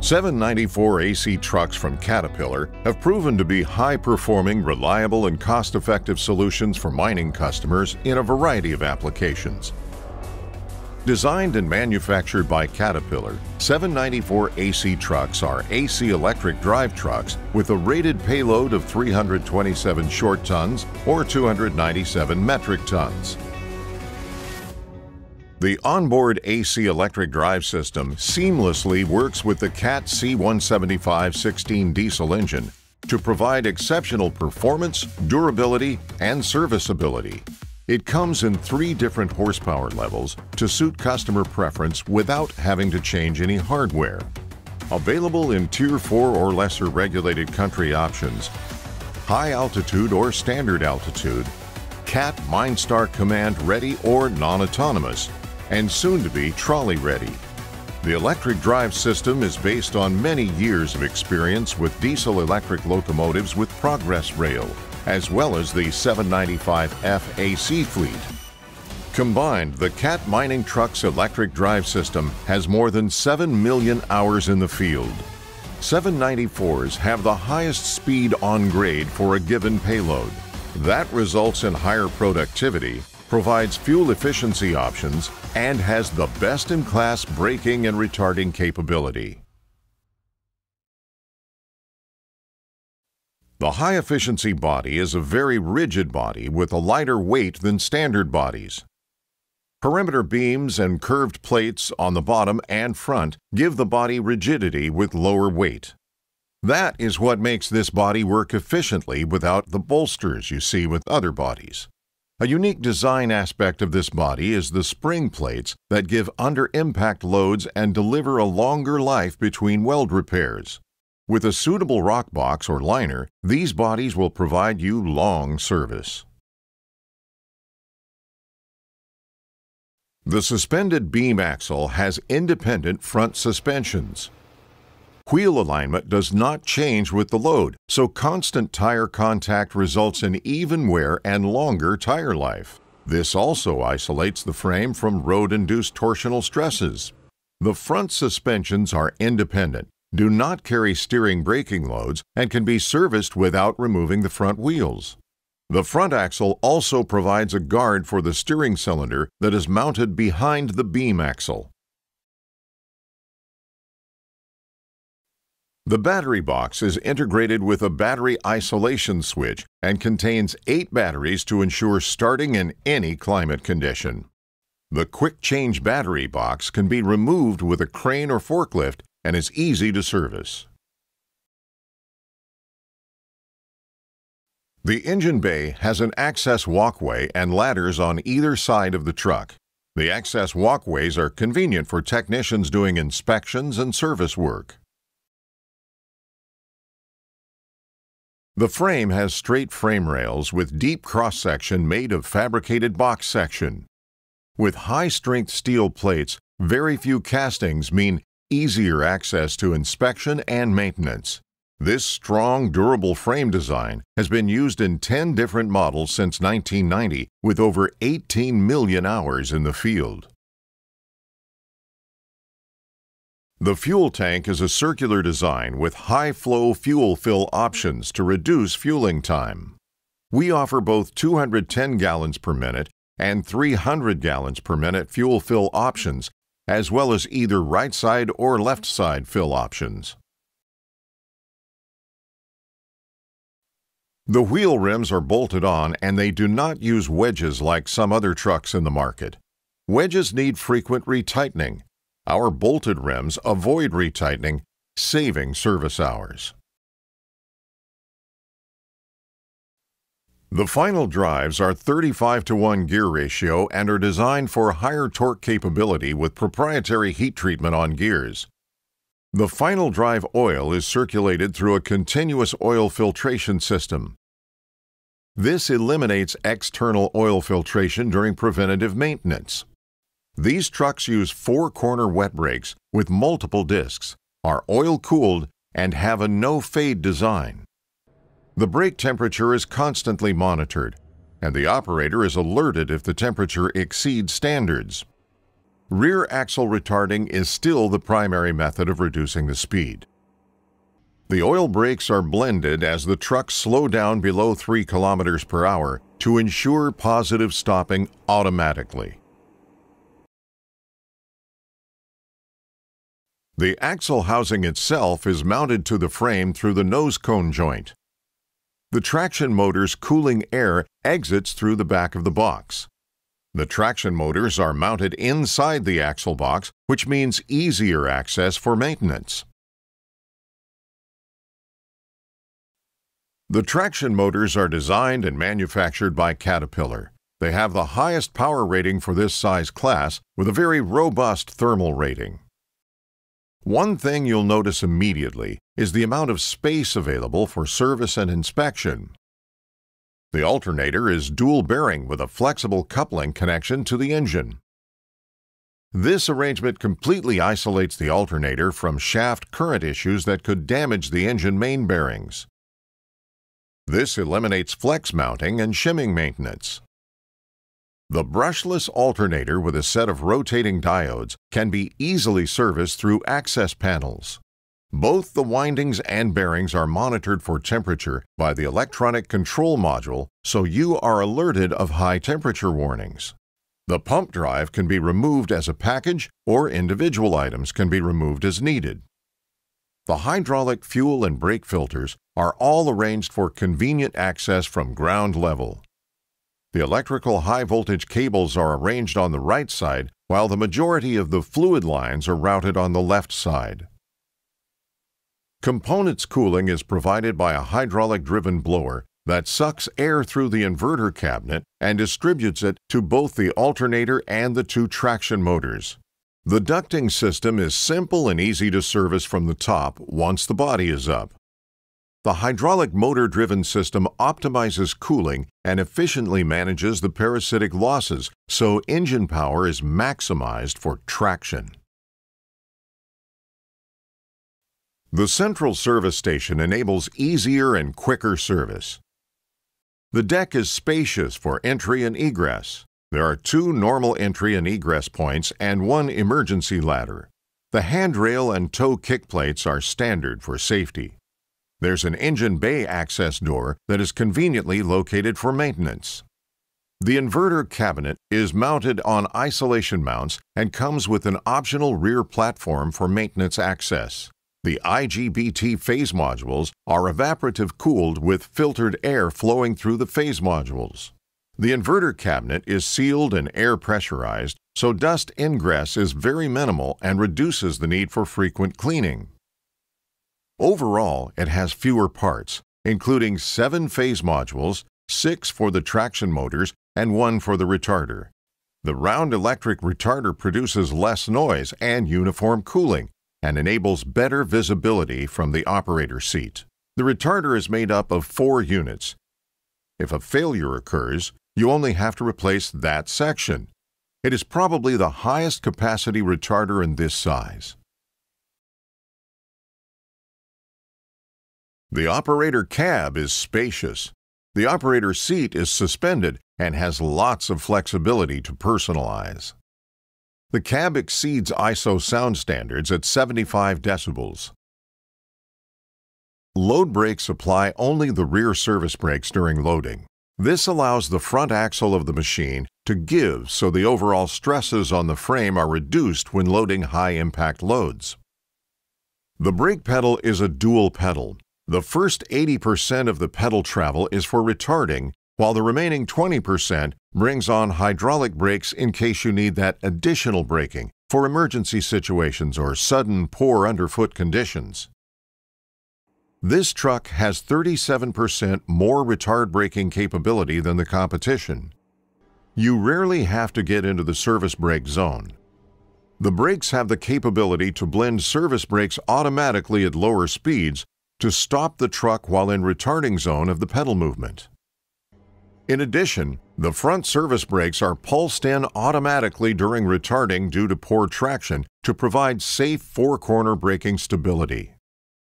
794 AC trucks from Caterpillar have proven to be high-performing, reliable, and cost-effective solutions for mining customers in a variety of applications. Designed and manufactured by Caterpillar, 794 AC trucks are AC electric drive trucks with a rated payload of 327 short tons or 297 metric tons. The onboard AC electric drive system seamlessly works with the CAT C175-16 diesel engine to provide exceptional performance, durability, and serviceability. It comes in 3 different horsepower levels to suit customer preference without having to change any hardware. Available in Tier 4 or lesser regulated country options, high altitude or standard altitude, CAT MineStar Command ready or non-autonomous, and soon to be trolley ready. The electric drive system is based on many years of experience with diesel-electric locomotives with Progress Rail, as well as the 795F AC fleet. Combined, the CAT Mining Truck's electric drive system has more than 7 million hours in the field. 794s have the highest speed on grade for a given payload. That results in higher productivity, provides fuel efficiency options, and has the best-in-class braking and retarding capability. The high-efficiency body is a very rigid body with a lighter weight than standard bodies. Perimeter beams and curved plates on the bottom and front give the body rigidity with lower weight. That is what makes this body work efficiently without the bolsters you see with other bodies. A unique design aspect of this body is the spring plates that give under-impact loads and deliver a longer life between weld repairs. With a suitable rock box or liner, these bodies will provide you long service. The suspended beam axle has independent front suspensions. Wheel alignment does not change with the load, so constant tire contact results in even wear and longer tire life. This also isolates the frame from road-induced torsional stresses. The front suspensions are independent, do not carry steering braking loads, and can be serviced without removing the front wheels. The front axle also provides a guard for the steering cylinder that is mounted behind the beam axle. The battery box is integrated with a battery isolation switch and contains 8 batteries to ensure starting in any climate condition. The quick change battery box can be removed with a crane or forklift and is easy to service. The engine bay has an access walkway and ladders on either side of the truck. The access walkways are convenient for technicians doing inspections and service work. The frame has straight frame rails with deep cross-section made of fabricated box section. With high-strength steel plates, very few castings mean easier access to inspection and maintenance. This strong, durable frame design has been used in 10 different models since 1990 with over 18 million hours in the field. The fuel tank is a circular design with high-flow fuel fill options to reduce fueling time. We offer both 210 gallons per minute and 300 gallons per minute fuel fill options, as well as either right side or left side fill options. The wheel rims are bolted on and they do not use wedges like some other trucks in the market. Wedges need frequent retightening. Our bolted rims avoid retightening, saving service hours. The final drives are 35:1 gear ratio and are designed for higher torque capability with proprietary heat treatment on gears. The final drive oil is circulated through a continuous oil filtration system. This eliminates external oil filtration during preventative maintenance. These trucks use 4-corner wet brakes with multiple discs, are oil-cooled, and have a no-fade design. The brake temperature is constantly monitored, and the operator is alerted if the temperature exceeds standards. Rear axle retarding is still the primary method of reducing the speed. The oil brakes are blended as the trucks slow down below 3 kilometers per hour to ensure positive stopping automatically. The axle housing itself is mounted to the frame through the nose cone joint. The traction motor's cooling air exits through the back of the box. The traction motors are mounted inside the axle box, which means easier access for maintenance. The traction motors are designed and manufactured by Caterpillar. They have the highest power rating for this size class with a very robust thermal rating. One thing you'll notice immediately is the amount of space available for service and inspection. The alternator is dual bearing with a flexible coupling connection to the engine. This arrangement completely isolates the alternator from shaft current issues that could damage the engine main bearings. This eliminates flex mounting and shimming maintenance. The brushless alternator with a set of rotating diodes can be easily serviced through access panels. Both the windings and bearings are monitored for temperature by the electronic control module, so you are alerted of high temperature warnings. The pump drive can be removed as a package, or individual items can be removed as needed. The hydraulic fuel and brake filters are all arranged for convenient access from ground level. The electrical high-voltage cables are arranged on the right side, while the majority of the fluid lines are routed on the left side. Components cooling is provided by a hydraulic-driven blower that sucks air through the inverter cabinet and distributes it to both the alternator and the 2 traction motors. The ducting system is simple and easy to service from the top once the body is up. The hydraulic motor-driven system optimizes cooling and efficiently manages the parasitic losses, so engine power is maximized for traction. The central service station enables easier and quicker service. The deck is spacious for entry and egress. There are 2 normal entry and egress points and 1 emergency ladder. The handrail and tow kick plates are standard for safety. There's an engine bay access door that is conveniently located for maintenance. The inverter cabinet is mounted on isolation mounts and comes with an optional rear platform for maintenance access. The IGBT phase modules are evaporative cooled with filtered air flowing through the phase modules. The inverter cabinet is sealed and air pressurized, so dust ingress is very minimal and reduces the need for frequent cleaning. Overall, it has fewer parts, including 7 phase modules, 6 for the traction motors, and 1 for the retarder. The round electric retarder produces less noise and uniform cooling, and enables better visibility from the operator seat. The retarder is made up of 4 units. If a failure occurs, you only have to replace that section. It is probably the highest capacity retarder in this size. The operator cab is spacious. The operator seat is suspended and has lots of flexibility to personalize. The cab exceeds ISO sound standards at 75 decibels. Load brakes apply only the rear service brakes during loading. This allows the front axle of the machine to give so the overall stresses on the frame are reduced when loading high-impact loads. The brake pedal is a dual pedal. The first 80% of the pedal travel is for retarding, while the remaining 20% brings on hydraulic brakes in case you need that additional braking for emergency situations or sudden poor underfoot conditions. This truck has 37% more retard braking capability than the competition. You rarely have to get into the service brake zone. The brakes have the capability to blend service brakes automatically at lower speeds to stop the truck while in retarding zone of the pedal movement. In addition, the front service brakes are pulsed in automatically during retarding due to poor traction to provide safe 4-corner braking stability.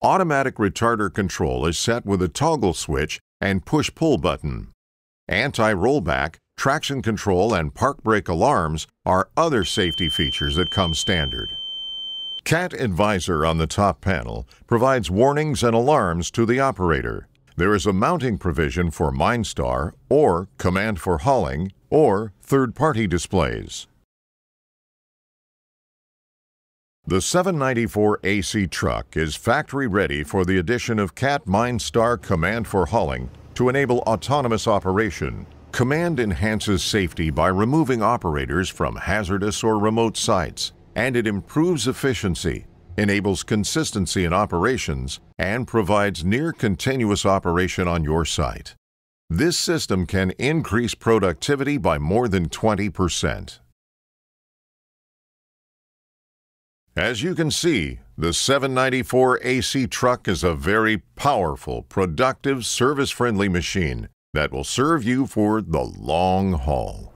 Automatic retarder control is set with a toggle switch and push-pull button. Anti-rollback, Traction control and park brake alarms are other safety features that come standard. CAT Advisor on the top panel provides warnings and alarms to the operator. There is a mounting provision for MineStar or Command for Hauling or third-party displays. The 794 AC truck is factory ready for the addition of CAT MineStar Command for Hauling to enable autonomous operation. Command enhances safety by removing operators from hazardous or remote sites, and it improves efficiency, enables consistency in operations, and provides near-continuous operation on your site. This system can increase productivity by more than 20%. As you can see, the 794 AC truck is a very powerful, productive, service-friendly machine that will serve you for the long haul.